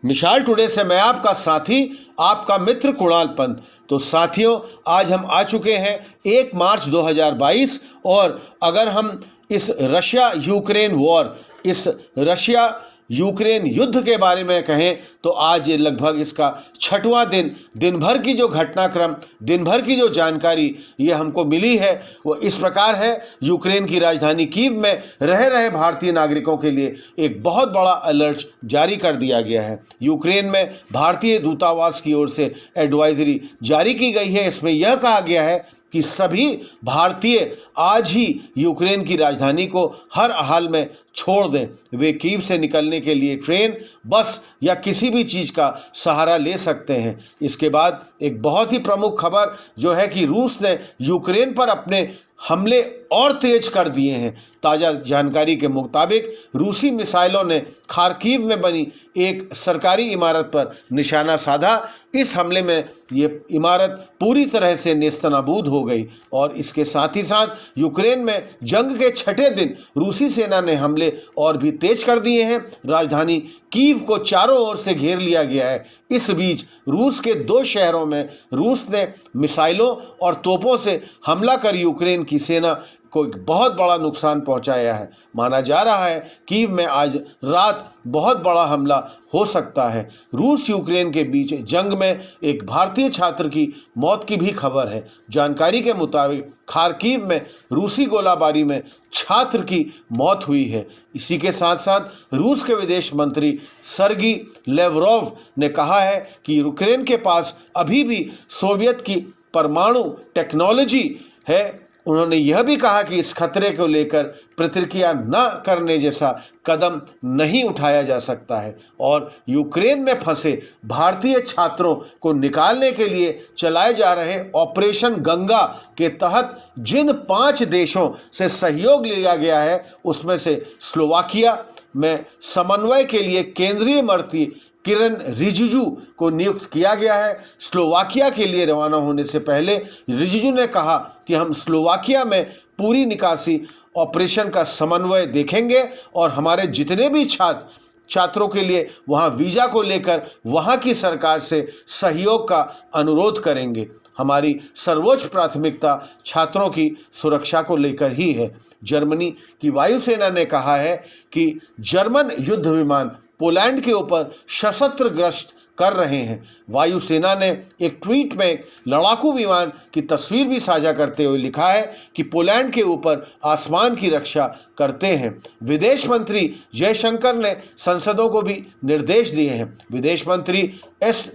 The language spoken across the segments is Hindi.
मिसाल टुडे से मैं आपका साथी, आपका मित्र कुणाल पंत। तो साथियों, आज हम आ चुके हैं 1 मार्च 2022 और अगर हम इस रशिया यूक्रेन वॉर, इस रशिया यूक्रेन युद्ध के बारे में कहें तो आज लगभग इसका 6वां दिन भर की जो घटनाक्रम, दिन भर की जो जानकारी ये हमको मिली है वो इस प्रकार है। यूक्रेन की राजधानी कीव में रह रहे भारतीय नागरिकों के लिए एक बहुत बड़ा अलर्ट जारी कर दिया गया है। यूक्रेन में भारतीय दूतावास की ओर से एडवाइजरी जारी की गई है। इसमें यह कहा गया है कि सभी भारतीय आज ही यूक्रेन की राजधानी को हर हाल में छोड़ दें। वे कीव से निकलने के लिए ट्रेन, बस या किसी भी चीज़ का सहारा ले सकते हैं। इसके बाद एक बहुत ही प्रमुख खबर जो है कि रूस ने यूक्रेन पर अपने हमले और तेज कर दिए हैं। ताज़ा जानकारी के मुताबिक रूसी मिसाइलों ने खार्किव में बनी एक सरकारी इमारत पर निशाना साधा। इस हमले में ये इमारत पूरी तरह से नेस्तनाबूद हो गई और इसके साथ ही साथ यूक्रेन में जंग के 6ठे दिन रूसी सेना ने हमले और भी तेज कर दिए हैं। राजधानी कीव को चारों ओर से घेर लिया गया है। इस बीच रूस के 2 शहरों में रूस ने मिसाइलों और तोपों से हमला कर यूक्रेन की सेना को एक बहुत बड़ा नुकसान पहुंचाया है। माना जा रहा है कीव में आज रात बहुत बड़ा हमला हो सकता है। रूस यूक्रेन के बीच जंग में एक भारतीय छात्र की मौत की भी खबर है। जानकारी के मुताबिक खार्किव में रूसी गोलाबारी में छात्र की मौत हुई है। इसी के साथ साथ रूस के विदेश मंत्री सर्गी लेवरोव ने कहा है कि यूक्रेन के पास अभी भी सोवियत की परमाणु टेक्नोलॉजी है। उन्होंने यह भी कहा कि इस खतरे को लेकर प्रतिक्रिया न करने जैसा कदम नहीं उठाया जा सकता है और यूक्रेन में फंसे भारतीय छात्रों को निकालने के लिए चलाए जा रहे ऑपरेशन गंगा के तहत जिन 5 देशों से सहयोग लिया गया है उसमें से स्लोवाकिया में समन्वय के लिए केंद्रीय मंत्री किरण रिजिजू को नियुक्त किया गया है। स्लोवाकिया के लिए रवाना होने से पहले रिजिजू ने कहा कि हम स्लोवाकिया में पूरी निकासी ऑपरेशन का समन्वय देखेंगे और हमारे जितने भी छात्रों के लिए वहां वीज़ा को लेकर वहां की सरकार से सहयोग का अनुरोध करेंगे। हमारी सर्वोच्च प्राथमिकता छात्रों की सुरक्षा को लेकर ही है। जर्मनी की वायुसेना ने कहा है कि जर्मन युद्ध विमान पोलैंड के ऊपर सशस्त्र गश्त कर रहे हैं। वायुसेना ने एक ट्वीट में लड़ाकू विमान की तस्वीर भी साझा करते हुए लिखा है कि पोलैंड के ऊपर आसमान की रक्षा करते हैं। विदेश मंत्री जयशंकर ने सांसदों को भी निर्देश दिए हैं। विदेश मंत्री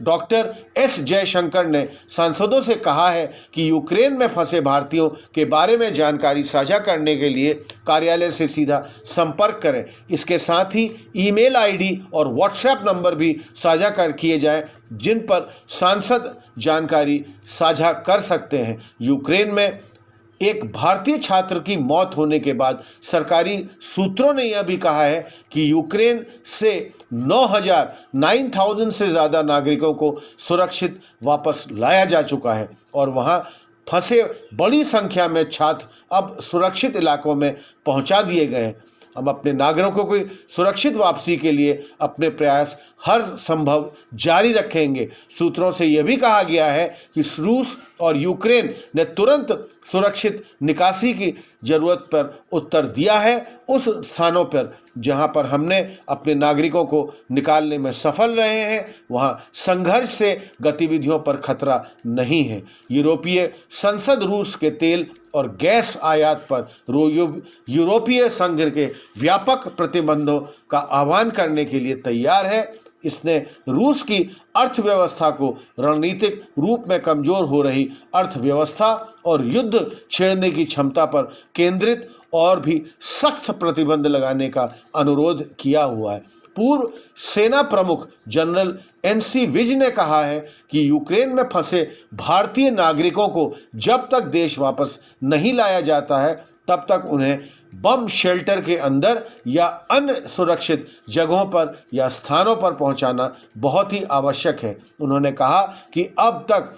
डॉक्टर एस जयशंकर ने सांसदों से कहा है कि यूक्रेन में फंसे भारतीयों के बारे में जानकारी साझा करने के लिए कार्यालय से सीधा संपर्क करें। इसके साथ ही ईमेल आईडी और व्हाट्सएप नंबर भी साझा किए जाए जिन पर सांसद जानकारी साझा कर सकते हैं। यूक्रेन में एक भारतीय छात्र की मौत होने के बाद सरकारी सूत्रों ने यह भी कहा है कि यूक्रेन से 9,000 से ज़्यादा नागरिकों को सुरक्षित वापस लाया जा चुका है और वहां फंसे बड़ी संख्या में छात्र अब सुरक्षित इलाकों में पहुंचा दिए गए हैं। हम अपने नागरिकों की सुरक्षित वापसी के लिए अपने प्रयास हर संभव जारी रखेंगे। सूत्रों से यह भी कहा गया है कि रूस और यूक्रेन ने तुरंत सुरक्षित निकासी की जरूरत पर उत्तर दिया है उस स्थानों पर जहां पर हमने अपने नागरिकों को निकालने में सफल रहे हैं। वहां संघर्ष से गतिविधियों पर खतरा नहीं है। यूरोपीय संसद रूस के तेल और गैस आयात पर यूरोपीय संघ के व्यापक प्रतिबंधों का आह्वान करने के लिए तैयार है। इसने रूस की अर्थव्यवस्था को रणनीतिक रूप में कमजोर हो रही अर्थव्यवस्था और युद्ध छेड़ने की क्षमता पर केंद्रित और भी सख्त प्रतिबंध लगाने का अनुरोध किया हुआ है। पूर्व सेना प्रमुख जनरल एनसी विज ने कहा है कि यूक्रेन में फंसे भारतीय नागरिकों को जब तक देश वापस नहीं लाया जाता है तब तक उन्हें बम शेल्टर के अंदर या अन्य सुरक्षित जगहों पर या स्थानों पर पहुंचाना बहुत ही आवश्यक है। उन्होंने कहा कि अब तक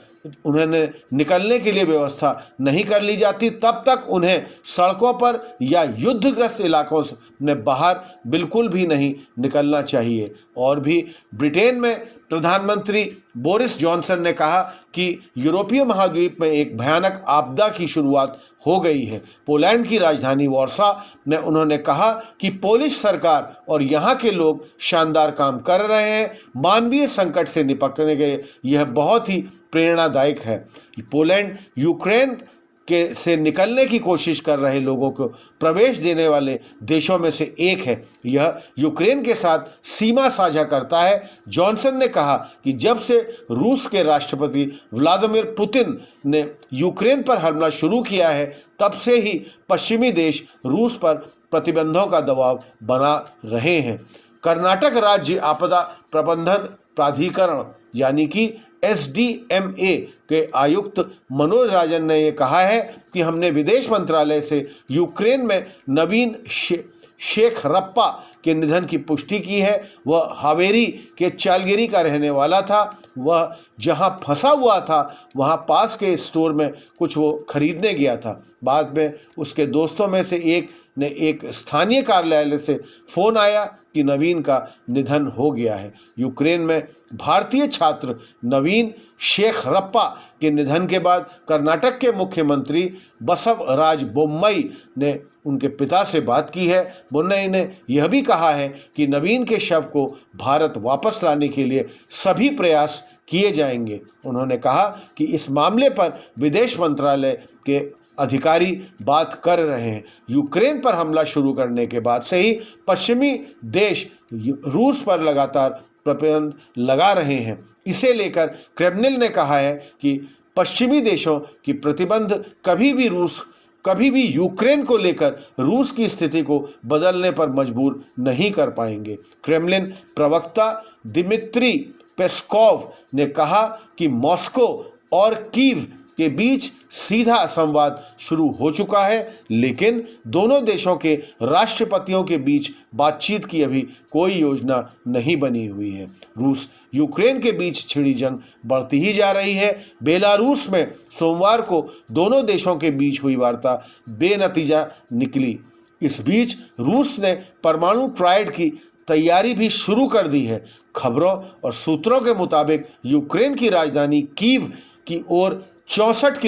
उन्होंने निकलने के लिए व्यवस्था नहीं कर ली जाती, तब तक उन्हें सड़कों पर या युद्धग्रस्त इलाकों में बाहर बिल्कुल भी नहीं निकलना चाहिए। और भी ब्रिटेन में प्रधानमंत्री बोरिस जॉनसन ने कहा कि यूरोपीय महाद्वीप में एक भयानक आपदा की शुरुआत हो गई है। पोलैंड की राजधानी वॉर्सा में उन्होंने कहा कि पोलिश सरकार और यहाँ के लोग शानदार काम कर रहे हैं। मानवीय संकट से निपटने के यह बहुत ही प्रेरणादायक है। पोलैंड यूक्रेन के से निकलने की कोशिश कर रहे लोगों को प्रवेश देने वाले देशों में से एक है। यह यूक्रेन के साथ सीमा साझा करता है। जॉनसन ने कहा कि जब से रूस के राष्ट्रपति व्लादिमीर पुतिन ने यूक्रेन पर हमला शुरू किया है, तब से ही पश्चिमी देश रूस पर प्रतिबंधों का दबाव बना रहे हैं। कर्नाटक राज्य आपदा प्रबंधन प्राधिकरण यानी कि SDMA के आयुक्त मनोज राजन ने यह कहा है कि हमने विदेश मंत्रालय से यूक्रेन में नवीन शेखरप्पा के निधन की पुष्टि की है। वह हावेरी के चालगिरी का रहने वाला था। वह जहां फंसा हुआ था वहां पास के स्टोर में कुछ वो खरीदने गया था। बाद में उसके दोस्तों में से एक ने एक स्थानीय कार्यालय से फ़ोन आया कि नवीन का निधन हो गया है। यूक्रेन में भारतीय छात्र नवीन शेखरप्पा के निधन के बाद कर्नाटक के मुख्यमंत्री बसवराज बोम्मई ने उनके पिता से बात की है। बोम्मई ने यह भी कहा है कि नवीन के शव को भारत वापस लाने के लिए सभी प्रयास किए जाएंगे। उन्होंने कहा कि इस मामले पर विदेश मंत्रालय के अधिकारी बात कर रहे हैं। यूक्रेन पर हमला शुरू करने के बाद से ही पश्चिमी देश रूस पर लगातार प्रतिबंध लगा रहे हैं। इसे लेकर क्रेमलिन ने कहा है कि पश्चिमी देशों की प्रतिबंध कभी भी यूक्रेन को लेकर रूस की स्थिति को बदलने पर मजबूर नहीं कर पाएंगे। क्रेमलिन प्रवक्ता दिमित्री पेस्कोव ने कहा कि मॉस्को और कीव के बीच सीधा संवाद शुरू हो चुका है, लेकिन दोनों देशों के राष्ट्रपतियों के बीच बातचीत की अभी कोई योजना नहीं बनी हुई है। रूस यूक्रेन के बीच छिड़ी जंग बढ़ती ही जा रही है। बेलारूस में सोमवार को दोनों देशों के बीच हुई वार्ता बेनतीजा निकली। इस बीच रूस ने परमाणु ट्रायड की तैयारी भी शुरू कर दी है। खबरों और सूत्रों के मुताबिक यूक्रेन की राजधानी कीव की ओर 64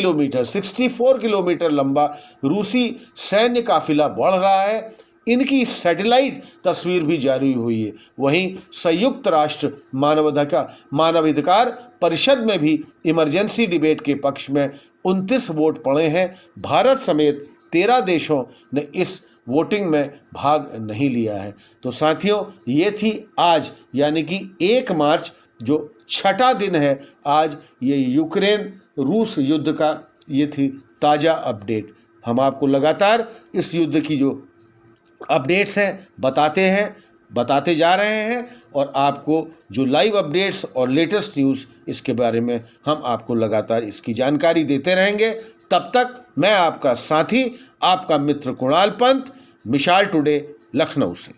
किलोमीटर लंबा रूसी सैन्य काफिला बढ़ रहा है। इनकी सैटेलाइट तस्वीर भी जारी हुई है। वहीं संयुक्त राष्ट्र मानवाधिकार परिषद में भी इमरजेंसी डिबेट के पक्ष में 29 वोट पड़े हैं। भारत समेत 13 देशों ने इस वोटिंग में भाग नहीं लिया है। तो साथियों, ये थी आज यानी कि 1 मार्च जो छठा दिन है आज, ये यूक्रेन रूस युद्ध का ये थी ताज़ा अपडेट। हम आपको लगातार इस युद्ध की जो अपडेट्स हैं बताते जा रहे हैं और आपको जो लाइव अपडेट्स और लेटेस्ट न्यूज़ इसके बारे में हम आपको लगातार इसकी जानकारी देते रहेंगे। तब तक मैं आपका साथी, आपका मित्र कुणाल पंत, मिसाल टुडे लखनऊ से।